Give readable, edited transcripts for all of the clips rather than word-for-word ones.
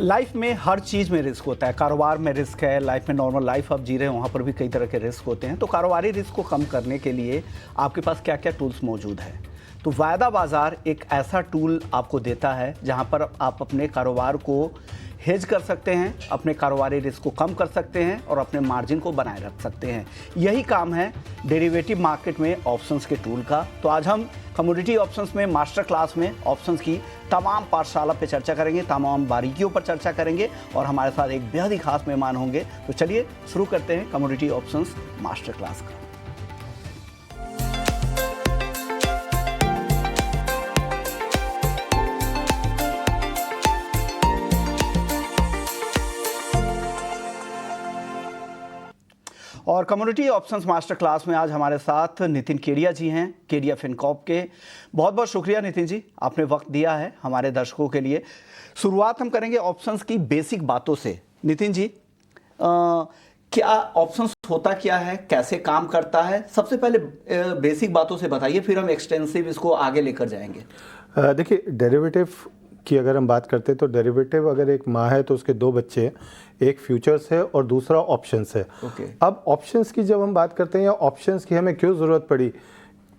Life में हर चीज़ में risk होता है। कारोबार में रिस्क है, लाइफ में नॉर्मल लाइफ आप जी रहे हैं वहाँ पर भी कई तरह के रिस्क होते हैं। तो कारोबारी रिस्क को कम करने के लिए आपके पास क्या क्या टूल्स मौजूद है? तो वायदा बाज़ार एक ऐसा टूल आपको देता है जहाँ पर आप अपने कारोबार को हेज कर सकते हैं, अपने कारोबारी रिस्क को कम कर सकते हैं और अपने मार्जिन को बनाए रख सकते हैं। यही काम है डेरिवेटिव मार्केट में ऑप्शंस के टूल का। तो आज हम कमोडिटी ऑप्शंस में मास्टर क्लास में ऑप्शंस की तमाम पाठशाला पे चर्चा करेंगे, तमाम बारीकियों पर चर्चा करेंगे और हमारे साथ एक बेहद ही खास मेहमान होंगे। तो चलिए शुरू करते हैं कमोडिटी ऑप्शंस मास्टर क्लास का। और कम्युनिटी ऑप्शंस मास्टर क्लास में आज हमारे साथ नितिन केडिया जी हैं, केडिया फिनकॉर्प के। बहुत बहुत शुक्रिया नितिन जी, आपने वक्त दिया है हमारे दर्शकों के लिए। शुरुआत हम करेंगे ऑप्शंस की बेसिक बातों से। नितिन जी, क्या ऑप्शंस होता क्या है, कैसे काम करता है? सबसे पहले बेसिक बातों से बताइए, फिर हम एक्सटेंसिव इसको आगे लेकर जाएंगे। देखिए, डेरिवेटिव की अगर हम बात करते हैं तो डेरिवेटिव अगर एक माँ है तो उसके दो बच्चे हैं, एक फ्यूचर्स है और दूसरा ऑप्शंस है। अब ऑप्शंस की जब हम बात करते हैं या ऑप्शंस की हमें क्यों ज़रूरत पड़ी,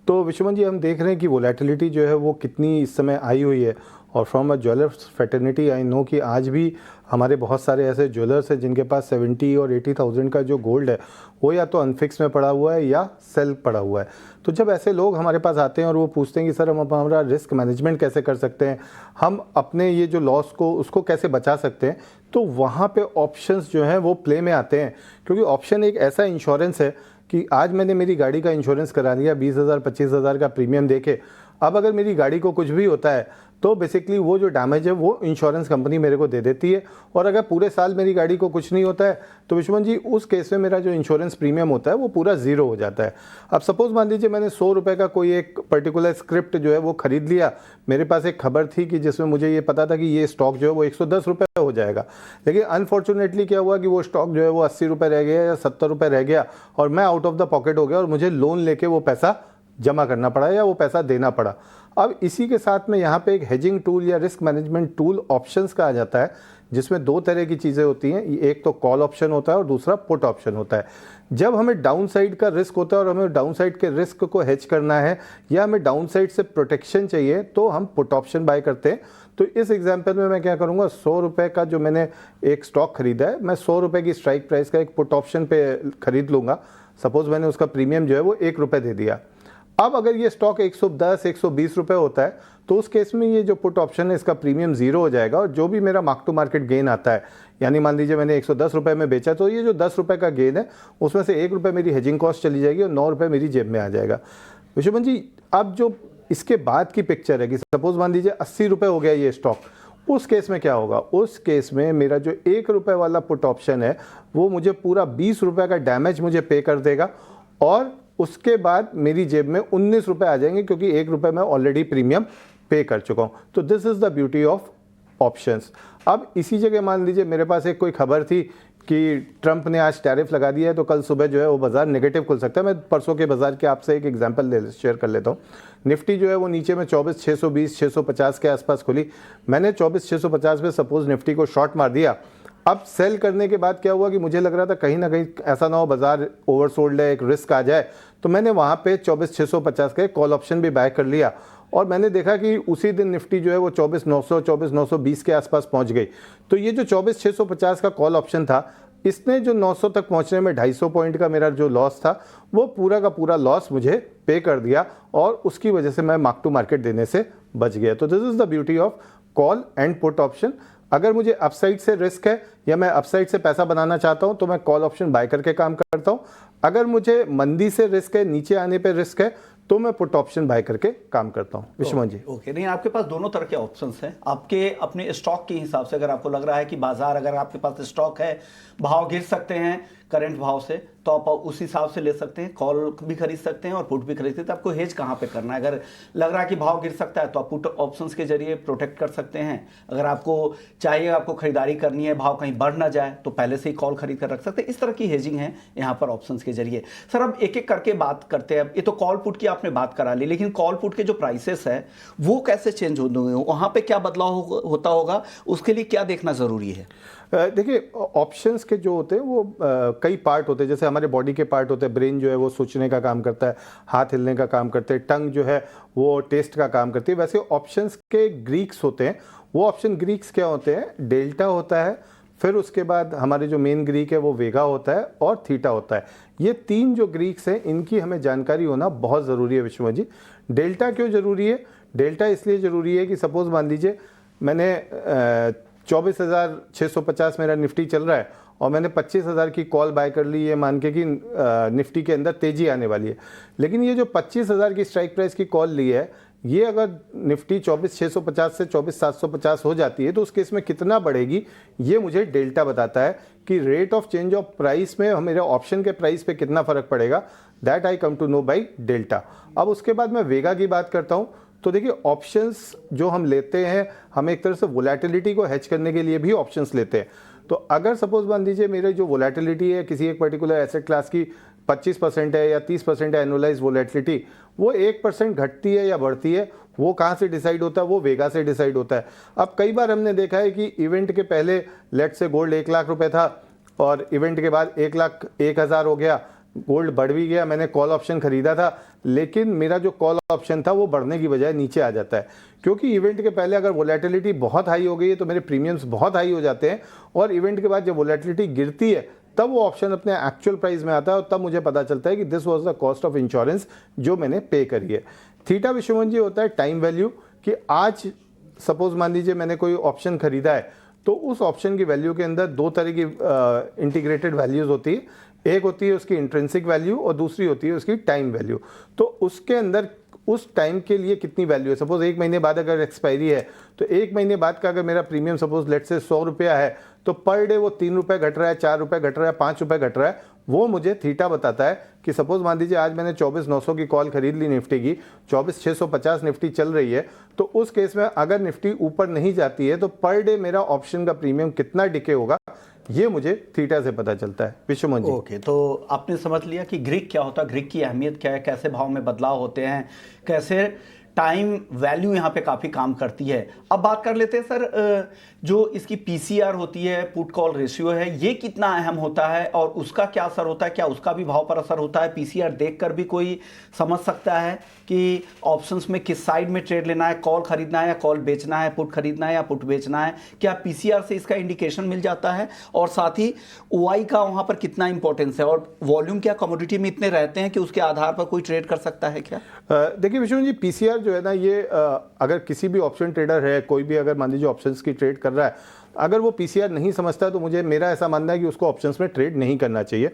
तो विश्वमन जी हम देख रहे हैं कि वोलेटिलिटी जो है वो कितनी इस समय आई हुई है। और from a jewellers fraternity I know कि आज भी हमारे बहुत सारे ऐसे ज्वेलर्स हैं जिनके पास 70 और 80,000 का जो गोल्ड है वो या तो अनफिक्स में पड़ा हुआ है या सेल पड़ा हुआ है। तो जब ऐसे लोग हमारे पास आते हैं और वो पूछते हैं कि सर हम हमारा रिस्क मैनेजमेंट कैसे कर सकते हैं, हम अपने ये जो लॉस को उसको कैसे बचा सकते हैं, तो वहाँ पे ऑप्शंस जो हैं वो प्ले में आते हैं। क्योंकि ऑप्शन एक ऐसा इंश्योरेंस है कि आज मैंने मेरी गाड़ी का इंश्योरेंस करा लिया 20,000 25,000 का प्रीमियम देके, अब अगर मेरी गाड़ी को कुछ भी होता है तो बेसिकली वो जो डैमेज है वो इंश्योरेंस कंपनी मेरे को दे देती है। और अगर पूरे साल मेरी गाड़ी को कुछ नहीं होता है तो विश्वमन जी उस केस में मेरा जो इंश्योरेंस प्रीमियम होता है वो पूरा ज़ीरो हो जाता है। अब सपोज़ मान लीजिए मैंने 100 रुपये का कोई एक पर्टिकुलर स्क्रिप्ट जो है वो ख़रीद लिया, मेरे पास एक खबर थी कि जिसमें मुझे ये पता था कि ये स्टॉक जो है वो 110 रुपये हो जाएगा, लेकिन अनफॉर्चुनेटली क्या हुआ कि वो स्टॉक जो है वो 80 रुपये रह गया या 70 रुपये रह गया और मैं आउट ऑफ द पॉकेट हो गया और मुझे लोन लेके वो पैसा जमा करना पड़ा या वो पैसा देना पड़ा। अब इसी के साथ में यहाँ पे एक हेजिंग टूल या रिस्क मैनेजमेंट टूल ऑप्शंस का आ जाता है, जिसमें दो तरह की चीज़ें होती हैं, एक तो कॉल ऑप्शन होता है और दूसरा पुट ऑप्शन होता है। जब हमें डाउन साइड का रिस्क होता है और हमें डाउन साइड के रिस्क को हेज करना है या हमें डाउन साइड से प्रोटेक्शन चाहिए तो हम पुट ऑप्शन बाय करते हैं। तो इस एग्जाम्पल में मैं क्या करूँगा, 100 रुपये का जो मैंने एक स्टॉक खरीदा है, मैं 100 रुपये की स्ट्राइक प्राइस का एक पुट ऑप्शन पे खरीद लूँगा। सपोज़ मैंने उसका प्रीमियम जो है वो 1 रुपये दे दिया। अब अगर ये स्टॉक 110 120 रुपये होता है तो उस केस में ये जो पुट ऑप्शन है इसका प्रीमियम ज़ीरो हो जाएगा और जो भी मेरा मार्क टू मार्केट गेन आता है, यानी मान लीजिए मैंने 110 रुपये में बेचा तो ये जो 10 रुपये का गेन है उसमें से 1 रुपये मेरी हेजिंग कॉस्ट चली जाएगी और 9 रुपये मेरी जेब में आ जाएगा। विश्वमन जी, अब जो इसके बाद की पिक्चर है कि सपोज़ मान लीजिए 80 रुपये हो गया ये स्टॉक, उस केस में क्या होगा? उस केस में मेरा जो 1 रुपये वाला पुट ऑप्शन है वो मुझे पूरा 20 रुपये का डैमेज मुझे पे कर देगा और उसके बाद मेरी जेब में 19 रुपये आ जाएंगे क्योंकि 1 रुपये मैं ऑलरेडी प्रीमियम पे कर चुका हूँ। तो this is the beauty of options. अब इसी जगह मान लीजिए मेरे पास एक कोई खबर थी कि ट्रंप ने आज टैरिफ लगा दिया है तो कल सुबह जो है वो बाज़ार नेगेटिव खुल सकता है। मैं परसों के बाज़ार के आपसे एक एग्जांपल शेयर कर लेता हूँ। निफ्टी जो है वो नीचे में 24,620 650 के आसपास खुली। मैंने 24,650 में सपोज़ निफ्टी को शॉर्ट मार दिया। अब सेल करने के बाद क्या हुआ कि मुझे लग रहा था कहीं ना कहीं ऐसा ना हो बाजार ओवरसोल्ड है, एक रिस्क आ जाए, तो मैंने वहाँ पे 24,650 का कॉल ऑप्शन भी बाय कर लिया और मैंने देखा कि उसी दिन निफ्टी जो है वो 24,900 24,920 के आसपास पहुँच गई। तो ये जो 24,650 का कॉल ऑप्शन था इसने जो 900 तक पहुँचने में 250 पॉइंट का मेरा जो लॉस था वो पूरा का पूरा लॉस मुझे पे कर दिया और उसकी वजह से मैं मार्क टू मार्केट देने से बच गया। तो this is the beauty of call and put option. अगर मुझे अपसाइड से रिस्क है या मैं अपसाइड से पैसा बनाना चाहता हूं तो मैं कॉल ऑप्शन बाय करके काम करता हूं। अगर मुझे मंदी से रिस्क है, नीचे आने पे रिस्क है, तो मैं पुट ऑप्शन बाय करके काम करता हूं। विश्वमन जी, ओके, नहीं आपके पास दोनों तरह के ऑप्शंस हैं। आपके अपने स्टॉक के हिसाब से अगर आपको लग रहा है कि बाजार, अगर आपके पास स्टॉक है, भाव गिर सकते हैं, करंट भाव से, तो आप उस हिसाब से ले सकते हैं, कॉल भी खरीद सकते हैं और पुट भी खरीद सकते हैं। तो आपको हेज कहाँ पे करना है? अगर लग रहा है कि भाव गिर सकता है तो आप पुट ऑप्शंस के जरिए प्रोटेक्ट कर सकते हैं। अगर आपको चाहिए, आपको खरीदारी करनी है, भाव कहीं बढ़ ना जाए, तो पहले से ही कॉल खरीद कर रख सकते हैं। इस तरह की हेजिंग है यहाँ पर ऑप्शंस के जरिए। सर अब एक एक करके बात करते हैं। ये तो कॉल पुट की आपने बात करा ली, लेकिन कॉल पुट के जो प्राइसेस है वो कैसे चेंज होंगे, वहाँ पे क्या बदलाव होता होगा, उसके लिए क्या देखना जरूरी है? देखिए, ऑप्शंस के जो होते हैं वो कई पार्ट होते हैं। जैसे हमारे बॉडी के पार्ट होते हैं, ब्रेन जो है वो सोचने का काम करता है, हाथ हिलने का काम करते हैं, टंग जो है वो टेस्ट का काम करती है। वैसे ऑप्शंस के ग्रीक्स होते हैं। वो ऑप्शन ग्रीक्स क्या होते हैं? डेल्टा होता है, फिर उसके बाद हमारे जो मेन ग्रीक है वो वेगा होता है और थीटा होता है। ये तीन जो ग्रीक्स हैं इनकी हमें जानकारी होना बहुत ज़रूरी है विश्वनाथ जी। डेल्टा क्यों ज़रूरी है? डेल्टा इसलिए ज़रूरी है कि सपोज़ मान लीजिए मैंने 24,650 मेरा निफ्टी चल रहा है और मैंने 25,000 की कॉल बाय कर ली, ये मान के कि निफ्टी के अंदर तेज़ी आने वाली है। लेकिन ये जो 25,000 की स्ट्राइक प्राइस की कॉल ली है, ये अगर निफ्टी 24,650 से 24,750 हो जाती है तो उस केस में कितना बढ़ेगी, ये मुझे डेल्टा बताता है कि rate of change of price में मेरे ऑप्शन के प्राइस पे कितना फ़र्क पड़ेगा। That I come to know by delta. अब उसके बाद मैं वेगा की बात करता हूँ। तो देखिए, ऑप्शंस जो हम लेते हैं, हम एक तरह से वोलेटिलिटी को हेज करने के लिए भी ऑप्शंस लेते हैं। तो अगर सपोज मान लीजिए मेरे जो वोलेटिलिटी है किसी एक पर्टिकुलर एसेट क्लास की 25% है या 30% है एनुअलाइज वोलेटिलिटी, वो 1% घटती है या बढ़ती है, वो कहाँ से डिसाइड होता है? वो वेगा से डिसाइड होता है। अब कई बार हमने देखा है कि इवेंट के पहले लेट से गोल्ड 1 लाख रुपए था और इवेंट के बाद 1,01,000 हो गया, गोल्ड बढ़ भी गया, मैंने कॉल ऑप्शन खरीदा था, लेकिन मेरा जो कॉल ऑप्शन था वो बढ़ने की बजाय नीचे आ जाता है, क्योंकि इवेंट के पहले अगर वोलेटिलिटी बहुत हाई हो गई है तो मेरे प्रीमियम्स बहुत हाई हो जाते हैं, और इवेंट के बाद जब वोलेटिलिटी गिरती है तब वो ऑप्शन अपने एक्चुअल प्राइस में आता है और तब मुझे पता चलता है कि this was the cost of insurance जो मैंने पे करी है। थीटा विश्वमन जी होता है टाइम वैल्यू, कि आज सपोज मान लीजिए मैंने कोई ऑप्शन खरीदा है तो उस ऑप्शन की वैल्यू के अंदर दो तरह की इंटीग्रेटेड वैल्यूज होती है। एक होती है उसकी इंट्रिंसिक वैल्यू और दूसरी होती है उसकी टाइम वैल्यू। तो उसके अंदर उस टाइम के लिए कितनी वैल्यू है, सपोज 1 महीने बाद अगर एक्सपायरी है तो 1 महीने बाद का अगर मेरा प्रीमियम सपोज लेट से 100 रुपया है तो पर डे वो 3 रुपये घट रहा है, 4 रुपये घट रहा है, 5 रुपये घट रहा है, वो मुझे थीटा बताता है कि सपोज मान लीजिए आज मैंने 24,900 की कॉल खरीद ली निफ्टी की, 24,650 निफ्टी चल रही है, तो उस केस में अगर निफ्टी ऊपर नहीं जाती है तो पर डे मेरा ऑप्शन का प्रीमियम कितना डिके होगा, ये मुझे थीटा से पता चलता है। विश्वमन जी, ओके, तो आपने समझ लिया कि ग्रीक क्या होता है, ग्रीक की अहमियत क्या है, कैसे भाव में बदलाव होते हैं, कैसे टाइम वैल्यू यहाँ पे काफ़ी काम करती है। अब बात कर लेते हैं सर, जो इसकी पीसीआर होती है, पुट कॉल रेशियो है, ये कितना अहम होता है और उसका क्या असर होता है? क्या उसका भी भाव पर असर होता है? पीसीआर देखकर भी कोई समझ सकता है कि ऑप्शंस में किस साइड में ट्रेड लेना है, कॉल खरीदना है या कॉल बेचना है, पुट खरीदना है या पुट बेचना है? क्या पीसीआर से इसका इंडिकेशन मिल जाता है? और साथ ही ओआई का वहाँ पर कितना इंपॉर्टेंस है और वॉल्यूम क्या कमोडिटी में इतने रहते हैं कि उसके आधार पर कोई ट्रेड कर सकता है क्या? देखिए विश्वनाथ जी, पीसीआर जो है ना, ये अगर किसी भी ऑप्शन ट्रेडर है, कोई भी अगर मान लीजिए ऑप्शंस की ट्रेड कर रहा है, अगर वो पीसीआर नहीं समझता है तो मेरा ऐसा मानना है कि उसको ऑप्शंस में ट्रेड नहीं करना चाहिए।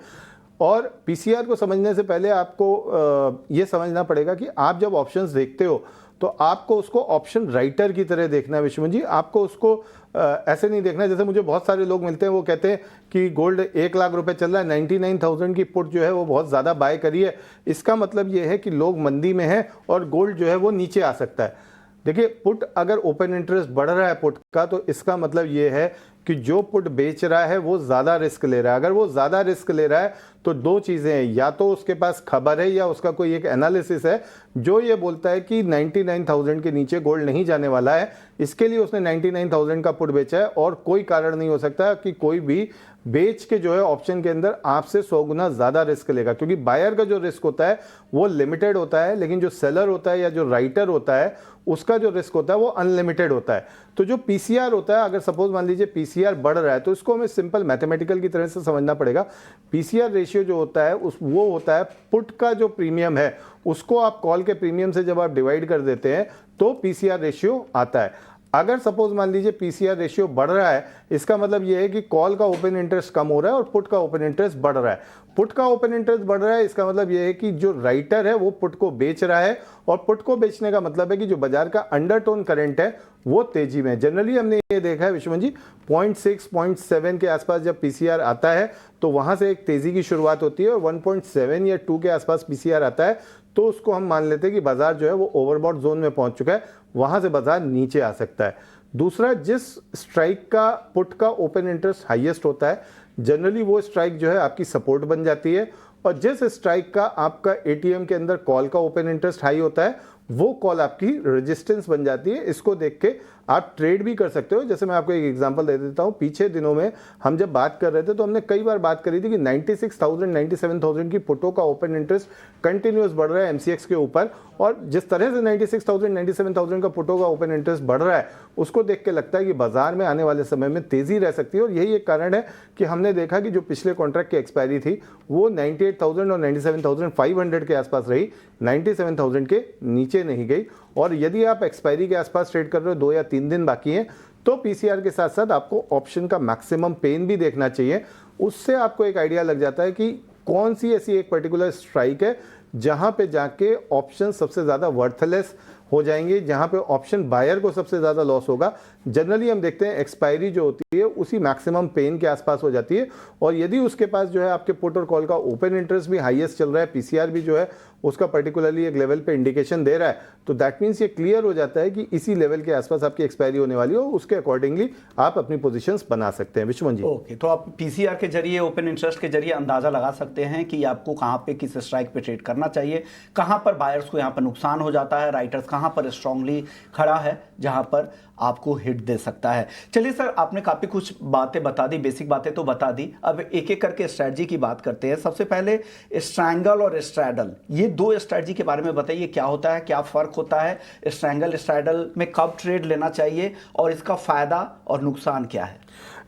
और पीसीआर को समझने से पहले आपको ये समझना पड़ेगा कि आप जब ऑप्शंस देखते हो तो आपको उसको ऑप्शन राइटर की तरह देखना है विश्वनाथ जी। आपको उसको ऐसे नहीं देखना, जैसे मुझे बहुत सारे लोग मिलते हैं वो कहते हैं कि गोल्ड 1 लाख रुपए चल रहा है, 99,000 की पुट जो है वो बहुत ज़्यादा बाय करी है, इसका मतलब ये है कि लोग मंदी में हैं और गोल्ड जो है वो नीचे आ सकता है। देखिए, पुट अगर ओपन इंटरेस्ट बढ़ रहा है पुट का, तो इसका मतलब ये है कि जो पुट बेच रहा है वो ज़्यादा रिस्क ले रहा है। अगर वो ज़्यादा रिस्क ले रहा है तो दो चीज़ें हैं, या तो उसके पास खबर है या उसका कोई एक एनालिसिस है जो ये बोलता है कि 99,000 के नीचे गोल्ड नहीं जाने वाला है, इसके लिए उसने 99,000 का पुट बेचा है। और कोई कारण नहीं हो सकता कि कोई भी बेच के जो है ऑप्शन के अंदर आपसे 100 गुना ज़्यादा रिस्क लेगा, क्योंकि बायर का जो रिस्क होता है वो लिमिटेड होता है, लेकिन जो सेलर होता है या जो राइटर होता है उसका जो रिस्क होता है वो अनलिमिटेड होता है। तो जो पीसीआर होता है, अगर सपोज मान लीजिए पीसीआर बढ़ रहा है तो इसको हमें सिंपल मैथमेटिकल की तरह से समझना पड़ेगा। पीसीआर रेशियो जो होता है वो होता है पुट का जो प्रीमियम है उसको आप कॉल के प्रीमियम से जब आप डिवाइड कर देते हैं तो पीसीआर रेशियो आता है। अगर सपोज मान लीजिए पीसीआर रेशियो बढ़ रहा है, इसका मतलब ये है कि कॉल का ओपन इंटरेस्ट कम हो रहा है और पुट का ओपन इंटरेस्ट बढ़ रहा है। पुट का ओपन इंटरेस्ट बढ़ रहा है, इसका मतलब ये है कि जो राइटर है वो पुट को बेच रहा है, और पुट को बेचने का मतलब है कि जो बाजार का अंडरटोन करंट है वो तेजी में है। जनरली हमने ये देखा है विश्वमन जी, 0.6 0.7 के आसपास जब पीसीआर आता है तो वहां से एक तेजी की शुरुआत होती है, और 1.7 या 2 के आसपास पीसीआर आता है तो उसको हम मान लेते हैं कि बाजार जो है वो ओवरबॉट जोन में पहुंच चुका है, वहां से बाजार नीचे आ सकता है। दूसरा, जिस स्ट्राइक का पुट का ओपन इंटरेस्ट हाईएस्ट होता है, जनरली वो स्ट्राइक जो है आपकी सपोर्ट बन जाती है, और जिस स्ट्राइक का आपका एटीएम के अंदर कॉल का ओपन इंटरेस्ट हाई होता है वो कॉल आपकी रेजिस्टेंस बन जाती है। इसको देख के आप ट्रेड भी कर सकते हो। जैसे मैं आपको एक एग्जांपल दे देता हूं, पीछे दिनों में हम जब बात कर रहे थे तो हमने कई बार बात करी थी कि 96,000 97,000 की पुटों का ओपन इंटरेस्ट कंटिन्यूस बढ़ रहा है एमसीएक्स के ऊपर, और जिस तरह से 96,000 97,000 का पुटों का ओपन इंटरेस्ट बढ़ रहा है उसको देख के लगता है कि बाजार में आने वाले समय में तेजी रह सकती है। और यही एक कारण है कि हमने देखा कि जो पिछले कॉन्ट्रैक्ट की एक्सपायरी थी वो 98,000 और 97,500 के आसपास रही, 97,000 के नीचे नहीं गई। और यदि आप एक्सपायरी के आसपास ट्रेड कर रहे हो, 2 या 3 दिन बाकी हैं, तो पीसीआर के साथ साथ आपको ऑप्शन का मैक्सिमम पेन भी देखना चाहिए। उससे आपको एक आइडिया लग जाता है कि कौन सी ऐसी एक पर्टिकुलर स्ट्राइक है जहां पे जाके ऑप्शन सबसे ज़्यादा वर्थलेस हो जाएंगे, जहां पे ऑप्शन बायर को सबसे ज़्यादा लॉस होगा। जनरली हम देखते हैं एक्सपायरी जो होती है उसी मैक्सिमम पेन के आसपास हो जाती है, और यदि उसके पास जो है आपके पुट और कॉल का ओपन इंटरेस्ट भी हाईएस्ट चल रहा है, पीसीआर भी जो है उसका पर्टिकुलरली एक लेवल पे इंडिकेशन दे रहा है, तो दैट मीन्स ये क्लियर हो जाता है कि इसी लेवल के आसपास आपकी एक्सपायरी होने वाली हो, उसके अकॉर्डिंगली आप अपनी पोजीशंस बना सकते हैं। विश्वमन जी, ओके, तो आप पीसीआर के जरिए, ओपन इंटरेस्ट के जरिए अंदाजा लगा सकते हैं कि आपको कहां पे किस स्ट्राइक पे ट्रेड करना चाहिए, कहां पर बायर्स को यहां पर नुकसान हो जाता है, राइटर्स कहां पर स्ट्रांगली खड़ा है जहां पर आपको हिट दे सकता है। चलिए सर, आपने काफी कुछ बातें बता दी, बेसिक बातें तो बता दी। अब एक एक करके स्ट्रेटजी की बात करते हैं। सबसे पहले स्ट्रैंगल और स्ट्रैडल, ये दो स्ट्रेटजी के बारे में बताइए, क्या होता है, क्या फर्क होता है, स्ट्रैंगल स्ट्रैडल में कब ट्रेड लेना चाहिए और इसका फायदा और नुकसान क्या है?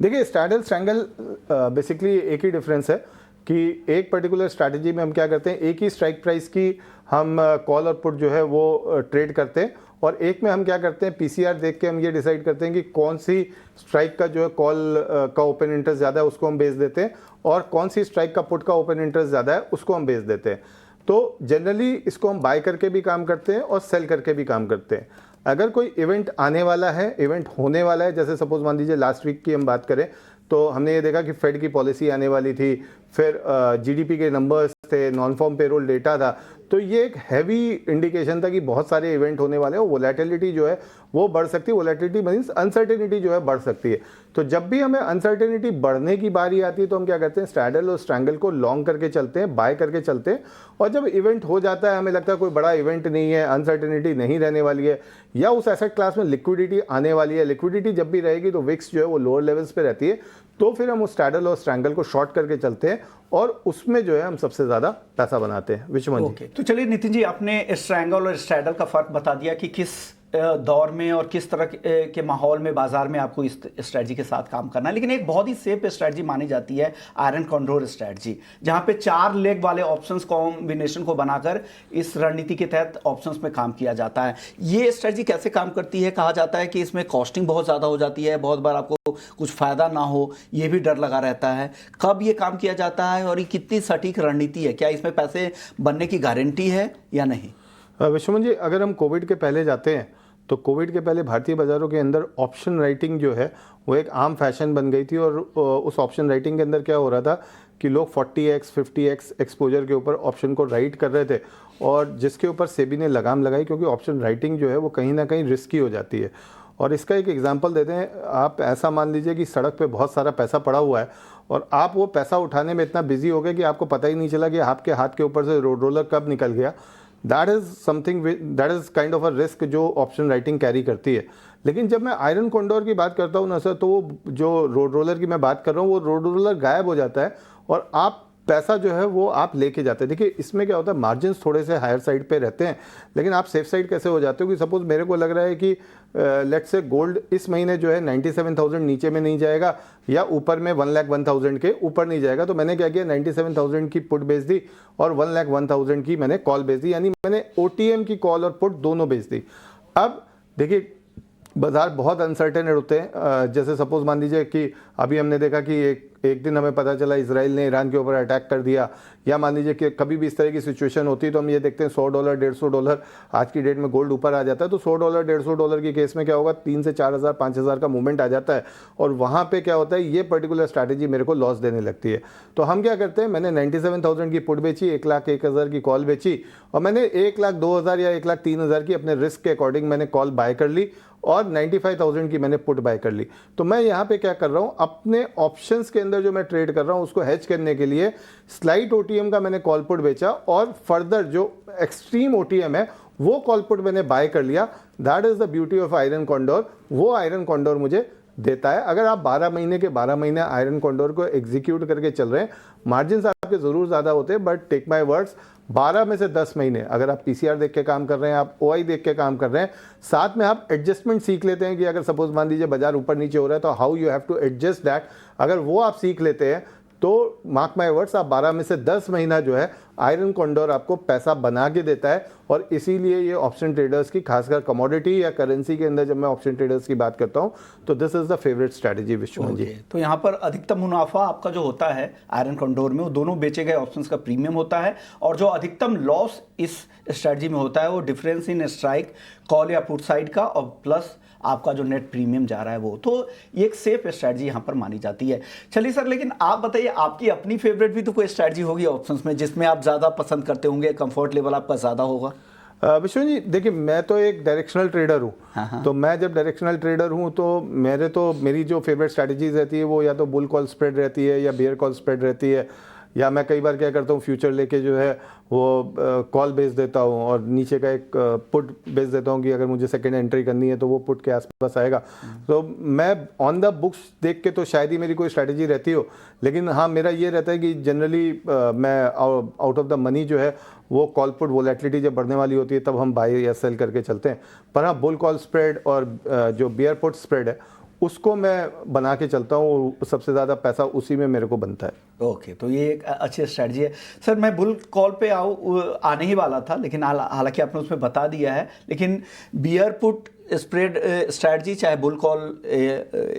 देखिए, स्ट्रैडल स्ट्रैंगल बेसिकली एक ही डिफरेंस है कि एक पर्टिकुलर स्ट्रैटेजी में हम क्या करते हैं, एक ही स्ट्राइक प्राइस की हम कॉल और पुट जो है वो ट्रेड करते हैं, और एक में हम क्या करते हैं, पीसीआर देख के हम ये डिसाइड करते हैं कि कौन सी स्ट्राइक का जो है कॉल का ओपन इंटरेस्ट ज़्यादा है उसको हम बेच देते हैं, और कौन सी स्ट्राइक का पुट का ओपन इंटरेस्ट ज़्यादा है उसको हम बेच देते हैं। तो जनरली इसको हम बाय करके भी काम करते हैं और सेल करके भी काम करते हैं। अगर कोई इवेंट आने वाला है, इवेंट होने वाला है, जैसे सपोज मान लीजिए लास्ट वीक की हम बात करें तो हमने ये देखा कि फेड की पॉलिसी आने वाली थी, फिर जीडीपी के नंबर्स थे, नॉन फॉर्म पेरोल डेटा था, तो ये एक हैवी इंडिकेशन था कि बहुत सारे इवेंट होने वाले हैं, वोलेटिलिटी जो है वो बढ़ सकती है। वोलेटिलिटी मींस अनसर्टेनिटी जो है बढ़ सकती है। तो जब भी हमें अनसर्टेनिटी बढ़ने की बारी आती है तो हम क्या करते हैं, स्ट्रैडल और स्ट्रैंगल को लॉन्ग करके चलते हैं, बाय करके चलते हैं, और जब इवेंट हो जाता है, हमें लगता है कोई बड़ा इवेंट नहीं है, अनसर्टेनिटी नहीं रहने वाली है, या उस एसेट क्लास में लिक्विडिटी आने वाली है, लिक्विडिटी जब भी रहेगी तो विक्स जो है वो लोअर लेवल्स पे रहती है, तो फिर हम उस स्ट्रैडल और स्ट्रैंगल को शॉर्ट करके चलते हैं, और उसमें जो है हम सबसे ज्यादा पैसा बनाते हैं। विश्वमन जी, तो चलिए नितिन जी, आपने स्ट्रैंगल और स्ट्रैडल का फर्क बता दिया कि किस दौर में और किस तरह के माहौल में बाजार में आपको इस स्ट्रेटजी के साथ काम करना है। लेकिन एक बहुत ही सेफ स्ट्रेटजी मानी जाती है आयरन कॉन्डोर स्ट्रेटजी, जहां पे 4 लेग वाले ऑप्शंस कॉम्बिनेशन को बनाकर इस रणनीति के तहत ऑप्शंस में काम किया जाता है। ये स्ट्रेटजी कैसे काम करती है? कहा जाता है कि इसमें कॉस्टिंग बहुत ज़्यादा हो जाती है, बहुत बार आपको कुछ फायदा ना हो, ये भी डर लगा रहता है। कब ये काम किया जाता है और ये कितनी सटीक रणनीति है? क्या इसमें पैसे बनने की गारंटी है या नहीं? विश्वमन जी, अगर हम कोविड के पहले जाते हैं तो कोविड के पहले भारतीय बाजारों के अंदर ऑप्शन राइटिंग जो है वो एक आम फैशन बन गई थी, और उस ऑप्शन राइटिंग के अंदर क्या हो रहा था कि लोग 40x 50x एक्सपोजर के ऊपर ऑप्शन को राइट कर रहे थे, और जिसके ऊपर सेबी ने लगाम लगाई, क्योंकि ऑप्शन राइटिंग जो है वो कहीं ना कहीं रिस्की हो जाती है। और इसका एक एग्जांपल देते हैं, आप ऐसा मान लीजिए कि सड़क पे बहुत सारा पैसा पड़ा हुआ है और आप वो पैसा उठाने में इतना बिजी हो गए कि आपको पता ही नहीं चला कि आपके हाथ के ऊपर से रोड रोलर कब निकल गया। That is something, that is kind of a risk जो ऑप्शन राइटिंग कैरी करती है। लेकिन जब मैं आयरन कॉन्डोर की बात करता हूँ ना सर, तो वो जो रोड रोलर की मैं बात कर रहा हूँ वो रोड रोलर गायब हो जाता है और आप पैसा जो है वो आप लेके जाते हैं। देखिए इसमें क्या होता है, मार्जिन्स थोड़े से हायर साइड पे रहते हैं, लेकिन आप सेफ साइड कैसे हो जाते हो कि सपोज मेरे को लग रहा है कि लेट्स से गोल्ड इस महीने जो है 97,000 नीचे में नहीं जाएगा या ऊपर में 1,01,000 के ऊपर नहीं जाएगा, तो मैंने क्या किया, 97,000 की पुट बेच दी और 1,01,000 की मैंने कॉल बेच दी, यानी मैंने OTM की कॉल और पुट दोनों बेच दी। अब देखिए बाजार बहुत अनसर्टेन होते हैं। जैसे सपोज मान लीजिए कि अभी हमने देखा कि एक दिन हमें पता चला इसराइल ने ईरान के ऊपर अटैक कर दिया, या मान लीजिए कि कभी भी इस तरह की सिचुएशन होती है तो हम ये देखते हैं $100 $150 आज की डेट में गोल्ड ऊपर आ जाता है। तो $100 $150 की केस में क्या होगा, 3 से 4 हज़ार 5 हज़ार का मूवमेंट आ जाता है, और वहाँ पे क्या होता है, ये पर्टिकुलर स्ट्रैटेजी मेरे को लॉस देने लगती है। तो हम क्या करते हैं, मैंने 97,000 की पुट बेची, 1,01,000 की कॉल बेची, और मैंने 1,02,000 या 1,03,000 की अपने रिस्क के अकॉर्डिंग मैंने कॉल बाय कर ली, और 95,000 की मैंने पुट बाय कर ली। तो मैं यहाँ पे क्या कर रहा हूँ, अपने ऑप्शंस के अंदर जो मैं ट्रेड कर रहा हूँ उसको हेज करने के लिए स्लाइट ओटीएम का मैंने कॉल पुट बेचा, और फर्दर जो एक्सट्रीम ओटीएम है वो कॉल पुट मैंने बाय कर लिया। That is the beauty of iron condor. वो आयरन कॉन्डोर मुझे देता है। अगर आप 12 महीने के 12 महीने आयरन कॉन्डोर को एग्जीक्यूट करके चल रहे हैं, मार्जिन आपके जरूर ज़्यादा होते हैं, बट टेक माई वर्ड्स, 12 में से 10 महीने अगर आप पीसीआर देख के काम कर रहे हैं, आप ओआई देख के काम कर रहे हैं, साथ में आप एडजस्टमेंट सीख लेते हैं कि अगर सपोज मान लीजिए बाजार ऊपर नीचे हो रहा है तो how you have to adjust that, अगर वो आप सीख लेते हैं तो मार्क माई वर्ड्स, आप 12 में से 10 महीना जो है आयरन कॉन्डोर आपको पैसा बना के देता है। और इसीलिए ये ऑप्शन ट्रेडर्स की, खासकर कमोडिटी या करेंसी के अंदर जब मैं ऑप्शन ट्रेडर्स की बात करता हूँ तो this is the favourite strategy Vishwaman ji. तो यहाँ पर अधिकतम मुनाफा आपका जो होता है आयरन कॉन्डोर में, वो दोनों बेचे गए ऑप्शंस का प्रीमियम होता है, और जो अधिकतम लॉस इस स्ट्रैटेजी में होता है वो डिफरेंस इन स्ट्राइक कॉल या पुट साइड का, और प्लस आपका जो नेट प्रीमियम जा रहा है वो। तो ये एक सेफ स्ट्रैटेजी यहाँ पर मानी जाती है। चलिए सर, लेकिन आप बताइए, आपकी अपनी फेवरेट भी तो कोई स्ट्रैटेजी होगी ऑप्शंस में जिसमें आप ज़्यादा पसंद करते होंगे, कंफर्ट लेवल आपका ज़्यादा होगा? विश्व जी देखिए, मैं तो एक डायरेक्शनल ट्रेडर हूँ। हाँ। तो मैं जब डायरेक्शनल ट्रेडर हूँ तो मेरी जो फेवरेट स्ट्रैटेजीज रहती है वो या तो बुल कॉल स्प्रेड रहती है या बियर कॉल स्प्रेड रहती है, या मैं कई बार क्या करता हूँ, फ्यूचर लेके जो है वो कॉल बेच देता हूँ और नीचे का एक पुट बेच देता हूँ कि अगर मुझे सेकंड एंट्री करनी है तो वो पुट के आसपास आएगा। तो मैं ऑन द बुक्स देख के तो शायद ही मेरी कोई स्ट्रैटेजी रहती हो, लेकिन हाँ मेरा ये रहता है कि जनरली मैं आउट ऑफ द मनी जो है वो कॉल पुट वोलेटिलिटी जब बढ़ने वाली होती है तब हम बाय या सेल करके चलते हैं। पर हाँ, बुल कॉल स्प्रेड और जो बियर पुट स्प्रेड है उसको मैं बना के चलता हूँ, सबसे ज़्यादा पैसा उसी में मेरे को बनता है। ओके, तो ये एक अच्छी स्ट्रैटेजी है। सर मैं बुल कॉल पे आने ही वाला था, लेकिन हालांकि आपने उसमें बता दिया है, लेकिन बियर पुट स्प्रेड स्ट्रैटेजी चाहे बुल कॉल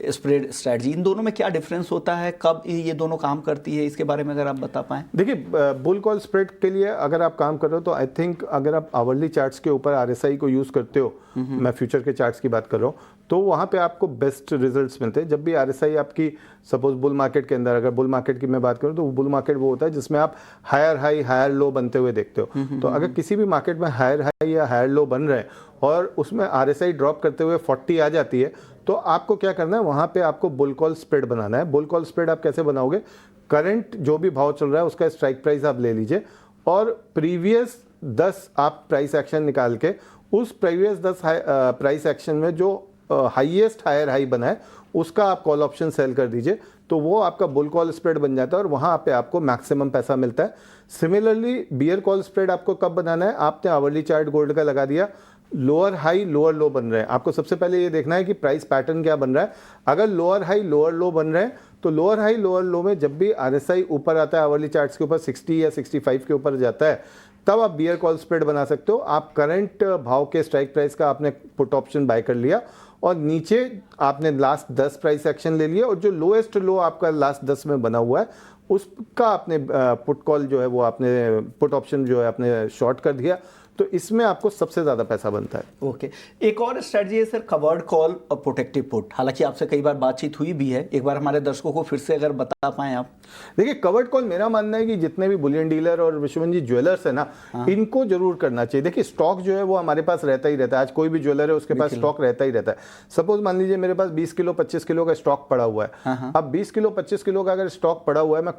स्प्रेड स्ट्रैटेजी, इन दोनों में क्या डिफरेंस होता है, कब ये दोनों काम करती है, इसके बारे में अगर आप बता पाएँ। देखिए, बुल कॉल स्प्रेड के लिए अगर आप काम कर रहे हो तो आई थिंक अगर आप आवरली चार्ट्स के ऊपर आरएसआई को यूज़ करते हो, मैं फ्यूचर के चार्ट्स की बात कर रहा हूँ, तो वहाँ पे आपको बेस्ट रिजल्ट्स मिलते हैं। जब भी आरएसआई आपकी सपोज बुल मार्केट के अंदर, अगर बुल मार्केट की मैं बात करूँ तो बुल मार्केट वो होता है जिसमें आप हायर हाई हायर लो बनते हुए देखते हो। तो अगर किसी भी मार्केट में हायर हाई या हायर लो बन रहे हैं और उसमें आरएसआई ड्रॉप करते हुए 40 आ जाती है, तो आपको क्या करना है, वहाँ पे आपको बुल कॉल स्प्रेड बनाना है। बुल कॉल स्प्रेड आप कैसे बनाओगे, करंट जो भी भाव चल रहा है उसका स्ट्राइक प्राइस आप ले लीजिए, और प्रीवियस 10 आप प्राइस एक्शन निकाल के उस प्रीवियस 10 प्राइस एक्शन में जो हाईएस्ट हायर हाई बना है उसका आप कॉल ऑप्शन सेल कर दीजिए, तो वो आपका बुल कॉल स्प्रेड बन जाता है और वहाँ पे आपको मैक्सिमम पैसा मिलता है। सिमिलरली बियर कॉल स्प्रेड आपको कब बनाना है, आपने आवरली चार्ट गोल्ड का लगा दिया, लोअर हाई लोअर लो बन रहे हैं, आपको सबसे पहले ये देखना है कि प्राइस पैटर्न क्या बन रहा है। अगर लोअर हाई लोअर लो बन रहे हैं तो लोअर हाई लोअर लो में जब भी आरएसआई ऊपर आता है, आवरली चार्ट्स के ऊपर 60 या 65 के ऊपर जाता है, तब आप बियर कॉल स्प्रेड बना सकते हो। आप करंट भाव के स्ट्राइक प्राइस का आपने पुट ऑप्शन बाय कर लिया और नीचे आपने लास्ट 10 प्राइस एक्शन ले लिया, और जो लोएस्ट लो आपका लास्ट 10 में बना हुआ है उसका आपने पुट कॉल जो है वो आपने पुट ऑप्शन जो है आपने शॉर्ट कर दिया, तो इसमें आपको सबसे ज़्यादा पैसा बनता है। ओके, एक और स्ट्रेटजी है सर, कवर्ड कॉल और प्रोटेक्टिव पुट। हालांकि आपसे कई बार बातचीत हुई भी है, एक बार हमारे दर्शकों को फिर से अगर बता पाएं आप। देखिए, कवर्ड कॉल मेरा मानना है कि जितने भी बुलियन डीलर और विश्वमन जी ज्वेलर्स है ना, इनको जरूर करना चाहिए। देखिए, स्टॉक जो है वो हमारे पास रहता ही रहता है। आज कोई भी ज्वेलर है उसके पास स्टॉक रहता ही रहता है। सपोज मान लीजिए मेरे पास 20 किलो 25 किलो का स्टॉक पड़ा हुआ है। अब 20 किलो 25 किलो का अगर स्टॉक पड़ा हुआ है, मैं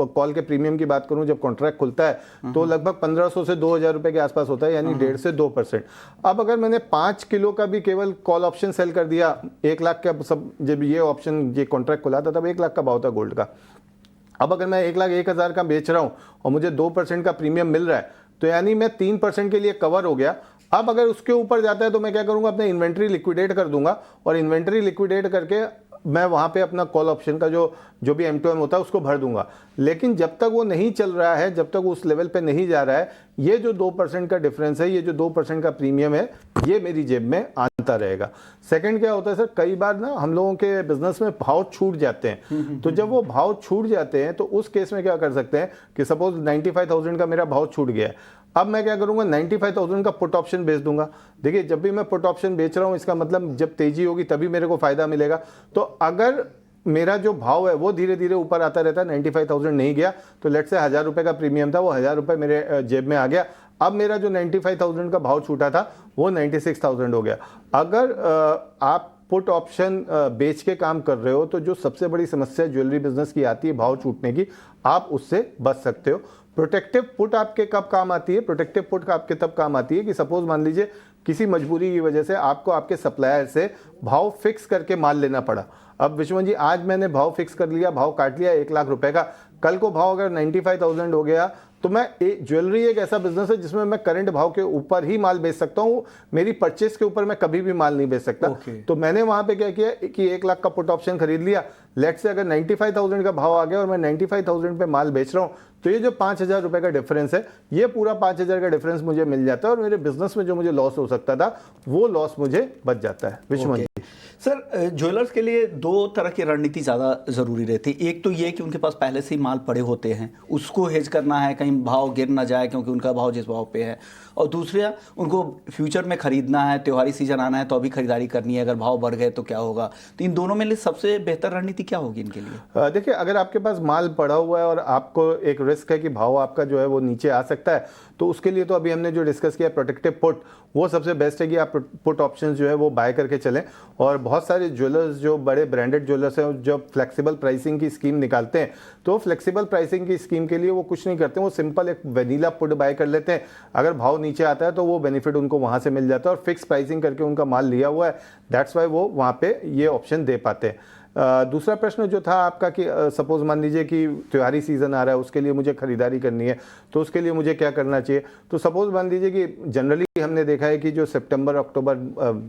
कॉल के प्रीमियम की बात करूं, जब कॉन्ट्रैक्ट खुलता है तो लगभग 1500 से 2000 रुपए के आसपास होता है, यानी 1.5 से 2%। अब अगर मैंने 5 किलो का भी केवल कॉल ऑप्शन सेल कर दिया, 1 लाख का, सब जब ये ऑप्शन ये कॉन्ट्रैक्ट खुला था तब 1 लाख का भाव था गोल्ड का। अब अगर मैं 1,01,000 का बेच रहा हूं और मुझे 2% का प्रीमियम मिल रहा है, तो यानी मैं 3% के लिए कवर हो गया। अब अगर उसके ऊपर जाता है तो मैं क्या करूंगा, अपने इन्वेंट्री लिक्विडेट कर दूंगा, और इन्वेंट्री लिक्विडेट करके मैं वहां पे अपना कॉल ऑप्शन का जो भी M2M होता है उसको भर दूंगा। लेकिन जब तक वो नहीं चल रहा है, जब तक उस लेवल पे नहीं जा रहा है, ये जो 2% का डिफरेंस है, ये जो 2% का प्रीमियम है, ये मेरी जेब में आना रहेगा। सेकंड क्या होता है सर, कई बार ना हम लोगों के बिजनेस में भाव छूट जाते हैं, तो जब वो भाव छूट जाते हैं तो उस केस में क्या कर सकते हैं कि सपोज 95,000 का मेरा भाव छूट गया है, अब मैं क्या करूंगा 95,000 का पुट ऑप्शन बेच दूंगा। देखिए जब भी मैं पुट ऑप्शन बेच रहा हूं इसका मतलब जब तेजी होगी तभी मेरे को फायदा मिलेगा। तो अगर मेरा जो भाव है वो धीरे धीरे ऊपर आता रहता है, 95,000 नहीं गया तो लेट से 1,000 रुपए का प्रीमियम था, वो 1,000 रुपए मेरे जेब में आ गया, अब मेरा जो 95,000 का भाव छूटा था वो 96,000 हो गया। अगर आप पुट ऑप्शन बेच के काम कर रहे हो तो जो सबसे बड़ी समस्या ज्वेलरी बिजनेस की आती है भाव छूटने की, आप उससे बच सकते हो। प्रोटेक्टिव पुट आपके कब काम आती है? प्रोटेक्टिव पुट आपके तब काम आती है कि सपोज मान लीजिए किसी मजबूरी की वजह से आपको आपके सप्लायर से भाव फिक्स करके माल लेना पड़ा। अब विश्वन जी आज मैंने भाव फिक्स कर लिया, भाव काट लिया 1 लाख रुपए का, कल को भाव अगर 95,000 हो गया तो मैं ज्वेलरी एक ऐसा बिजनेस है जिसमें मैं करंट भाव के ऊपर ही माल बेच सकता हूं, मेरी परचेस के ऊपर मैं कभी भी माल नहीं बेच सकता। तो मैंने वहां पे क्या किया कि 1 लाख का पुट ऑप्शन खरीद लिया, लेट से अगर 95,000 का भाव आ गया और मैं 95,000 पे माल बेच रहा हूं तो ये जो 5,000 रुपए का डिफरेंस है, ये पूरा 5,000 का डिफरेंस मुझे मिल जाता है और मेरे बिजनेस में जो मुझे लॉस हो सकता था वो लॉस मुझे बच जाता है। विश्वमन जी सर, ज्वेलर्स के लिए 2 तरह की रणनीति ज़्यादा ज़रूरी रहती है। एक तो ये कि उनके पास पहले से ही माल पड़े होते हैं, उसको हेज करना है, कहीं भाव गिर ना जाए क्योंकि उनका भाव जिस भाव पे है, और दूसरा उनको फ्यूचर में खरीदना है, त्योहारी सीजन आना है तो अभी खरीदारी करनी है, अगर भाव बढ़ गए तो क्या होगा। तो इन दोनों में लिए सबसे बेहतर रणनीति क्या होगी इनके लिए? देखिए अगर आपके पास माल पड़ा हुआ है और आपको एक रिस्क है कि भाव आपका जो है वो नीचे आ सकता है, तो उसके लिए तो अभी हमने जो डिस्कस किया प्रोटेक्टिव पुट, वो सबसे बेस्ट है कि आप पुट ऑप्शंस जो है वो बाय करके चलें। और बहुत सारे ज्वेलर्स जो बड़े ब्रांडेड ज्वेलर्स हैं जो फ्लेक्सिबल प्राइसिंग की स्कीम निकालते हैं, तो फ्लेक्सिबल प्राइसिंग की स्कीम के लिए वो कुछ नहीं करते, वो सिंपल एक वेनिला पुट बाय कर लेते हैं, अगर भाव नीचे आता है तो वो बेनिफिट उनको वहां से मिल जाता है और फिक्स प्राइसिंग करके उनका माल लिया हुआ है, दैट्स वाई वो वहां पे ये ऑप्शन दे पाते हैं। दूसरा प्रश्न जो था आपका कि सपोज मान लीजिए कि त्योहारी सीजन आ रहा है, उसके लिए मुझे खरीदारी करनी है, तो उसके लिए मुझे क्या करना चाहिए? तो सपोज मान लीजिए कि जनरली हमने देखा है कि जो सितंबर अक्टूबर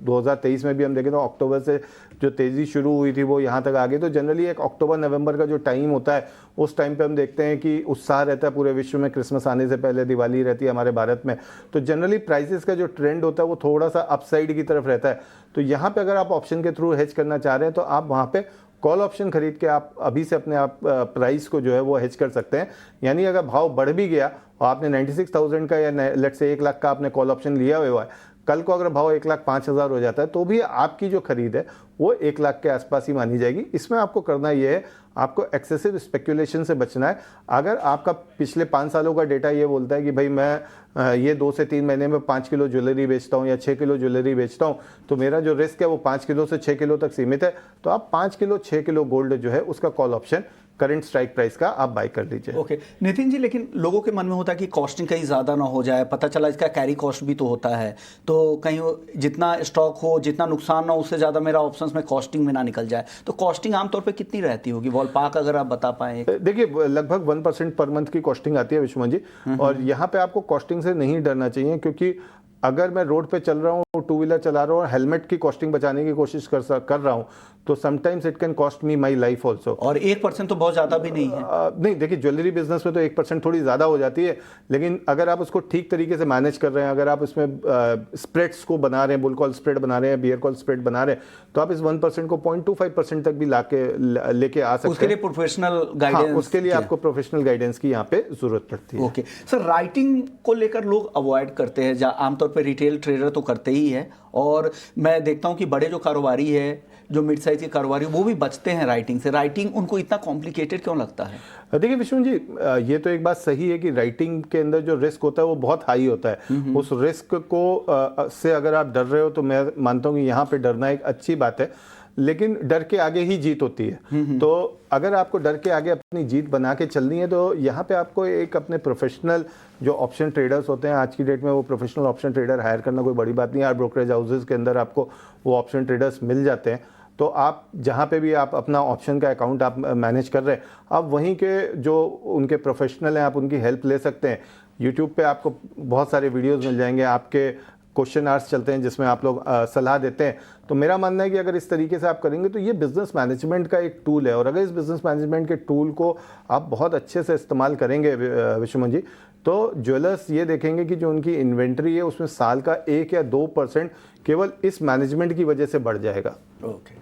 2023 में भी हम देखें तो अक्टूबर से जो तेज़ी शुरू हुई थी वो यहाँ तक आ गई, तो जनरली एक अक्टूबर नवंबर का जो टाइम होता है उस टाइम पे हम देखते हैं कि उत्साह रहता है पूरे विश्व में, क्रिसमस आने से पहले दिवाली रहती है हमारे भारत में, तो जनरली प्राइसेस का जो ट्रेंड होता है वो थोड़ा सा अपसाइड की तरफ रहता है। तो यहाँ पे अगर आप ऑप्शन के थ्रू हेज करना चाह रहे हैं तो आप वहाँ पे कॉल ऑप्शन खरीद के आप अभी से अपने आप प्राइस को जो है वो हेज कर सकते हैं। यानी अगर भाव बढ़ भी गया और आपने 96,000 का या लेट से 1 लाख का आपने कॉल ऑप्शन लिया हुआ है, कल को अगर भाव 1,05,000 हो जाता है तो भी आपकी जो खरीद है वो 1 लाख के आसपास ही मानी जाएगी। इसमें आपको करना ये है, आपको एक्सेसिव स्पेकुलेशन से बचना है। अगर आपका पिछले 5 सालों का डेटा ये बोलता है कि भाई मैं ये 2 से 3 महीने में 5 किलो ज्वेलरी बेचता हूँ या 6 किलो ज्वेलरी बेचता हूँ, तो मेरा जो रिस्क है वो 5 किलो से 6 किलो तक सीमित है, तो आप 5 किलो 6 किलो गोल्ड जो है उसका call option current strike price का आप बाय कर लीजिए। ओके नितिन जी, लेकिन लोगों के मन में होता है कि कॉस्टिंग कहीं ज़्यादा ना हो जाए, पता चला इसका कैरी कॉस्ट भी तो होता है, तो कहीं जितना स्टॉक हो जितना नुकसान ना उससे ज़्यादा मेरा ऑप्शंस में कॉस्टिंग में ना निकल जाए। तो कॉस्टिंग आमतौर पे कितनी रहती होगी बॉलपार्क, अगर आप बता पाएँ? देखिए लगभग 1% पर मंथ की कॉस्टिंग आती है विश्वमन जी, और यहाँ पे आपको कॉस्टिंग से नहीं डरना चाहिए, क्योंकि अगर मैं रोड पे चल रहा हूँ, 2 व्हीलर चला रहा हूँ और हेलमेट की कॉस्टिंग बचाने की कोशिश कर रहा हूँ, तो sometimes it can cost me my life also. और 1% तो बहुत ज़्यादा भी नहीं है। नहीं देखिए ज्वेलरी बिजनेस में तो 1% थोड़ी ज़्यादा हो जाती है, लेकिन अगर आप उसको ठीक तरीके से मैनेज कर रहे हैं, अगर आप इसमें स्प्रेड्स को बना रहे हैं, बुल कॉल स्प्रेड बना रहे हैं, बियर कॉल स्प्रेड बना रहे हैं, तो आप इस 1% को 0.25% तक भी लेके आ सकते हैं। उसके लिए प्रोफेशनल गाइडेंस, उसके लिए आपको प्रोफेशनल गाइडेंस की यहाँ पे जरूरत पड़ती है। ओके सर, राइटिंग को लेकर लोग अवॉइड करते हैं, आमतौर पे रिटेल ट्रेडर तो करते ही है, और मैं देखता हूँ कि बड़े जो कारोबारी है, जो मिड साइज के कारोबारी, वो भी बचते हैं राइटिंग से। राइटिंग उनको इतना कॉम्प्लिकेटेड क्यों लगता है? देखिए विष्णु जी, ये तो एक बात सही है कि राइटिंग के अंदर जो रिस्क होता है वो बहुत हाई होता है। उस रिस्क को से अगर आप डर रहे हो तो मैं मानता हूँ कि यहाँ पे डरना एक अच्छी बात है, लेकिन डर के आगे ही जीत होती है। तो अगर आपको डर के आगे अपनी जीत बना के चलनी है तो यहाँ पे आपको एक अपने प्रोफेशनल जो ऑप्शन ट्रेडर्स होते हैं, आज की डेट में वो प्रोफेशनल ऑप्शन ट्रेडर हायर करना कोई बड़ी बात नहीं है। ब्रोकरेज हाउसेज के अंदर आपको वो ऑप्शन ट्रेडर्स मिल जाते हैं, तो आप जहाँ पे भी आप अपना ऑप्शन का अकाउंट आप मैनेज कर रहे हैं, आप वहीं के जो उनके प्रोफेशनल हैं आप उनकी हेल्प ले सकते हैं। यूट्यूब पे आपको बहुत सारे वीडियोस मिल जाएंगे, आपके क्वेश्चन आवर्स चलते हैं जिसमें आप लोग सलाह देते हैं। तो मेरा मानना है कि अगर इस तरीके से आप करेंगे तो ये बिजनेस मैनेजमेंट का एक टूल है, और अगर इस बिजनेस मैनेजमेंट के टूल को आप बहुत अच्छे से इस्तेमाल करेंगे विश्वमन जी, तो ज्वेलर्स ये देखेंगे कि जो उनकी इन्वेंट्री है उसमें साल का 1 या 2% केवल इस मैनेजमेंट की वजह से बढ़ जाएगा। ओके,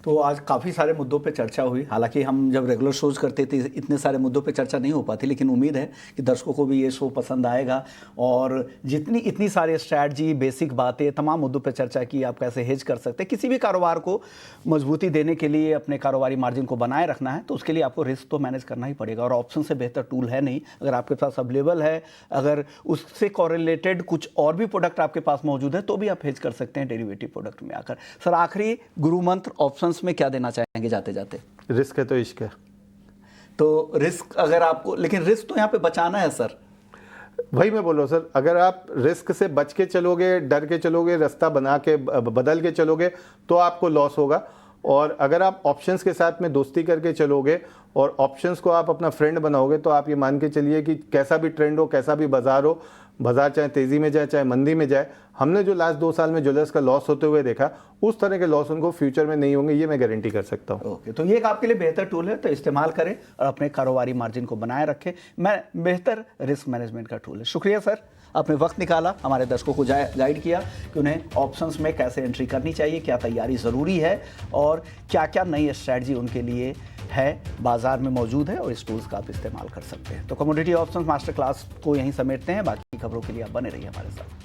तो आज काफ़ी सारे मुद्दों पे चर्चा हुई। हालांकि हम जब रेगुलर शोज करते थे इतने सारे मुद्दों पे चर्चा नहीं हो पाती, लेकिन उम्मीद है कि दर्शकों को भी ये शो पसंद आएगा। और जितनी इतनी सारी स्ट्रैटेजी, बेसिक बातें, तमाम मुद्दों पे चर्चा की, आप कैसे हेज कर सकते हैं। किसी भी कारोबार को मजबूती देने के लिए, अपने कारोबारी मार्जिन को बनाए रखना है तो उसके लिए आपको रिस्क तो मैनेज करना ही पड़ेगा, और ऑप्शन से बेहतर टूल है नहीं। अगर आपके पास अवेलेबल है, अगर उससे कॉरिलेटेड कुछ और भी प्रोडक्ट आपके पास मौजूद है तो भी आप हेज कर सकते हैं डेरिवेटिव प्रोडक्ट में आकर। सर, आखिरी गुरु मंत्र ऑप्शंस में क्या देना चाहेंगे जाते जाते? रिस्क है तो इश्क है। तो रिस्क अगर आपको, लेकिन रिस्क तो यहाँ पे बचाना है सर। वही मैं बोल रहा हूँ सर, अगर आप रिस्क से बच के चलोगे, डर के चलोगे, रास्ता बना के बदल के चलोगे तो आपको लॉस होगा। और अगर आप ऑप्शंस के साथ में दोस्ती करके चलोगे और ऑप्शंस को आप अपना फ्रेंड बनाओगे तो आप ये मान के चलिए कि कैसा भी ट्रेंड हो, कैसा भी बाजार हो, बाजार चाहे तेज़ी में जाए चाहे मंदी में जाए, हमने जो लास्ट 2 साल में ज्वेलर्स का लॉस होते हुए देखा, उस तरह के लॉस उनको फ्यूचर में नहीं होंगे, ये मैं गारंटी कर सकता हूँ। ओके, तो ये एक आपके लिए बेहतर टूल है, तो इस्तेमाल करें और अपने कारोबारी मार्जिन को बनाए रखें। मैं बेहतर रिस्क मैनेजमेंट का टूल है। शुक्रिया सर, आपने वक्त निकाला, हमारे दर्शकों को गाइड किया कि उन्हें ऑप्शंस में कैसे एंट्री करनी चाहिए, क्या तैयारी ज़रूरी है और क्या क्या नई स्ट्रैटेजी उनके लिए है, बाजार में मौजूद है और इस टूल्स का आप इस्तेमाल कर सकते हैं। तो कमोडिटी ऑप्शंस मास्टर क्लास को यहीं समेटते हैं। बाकी खबरों के लिए आप बने रहिए हमारे साथ।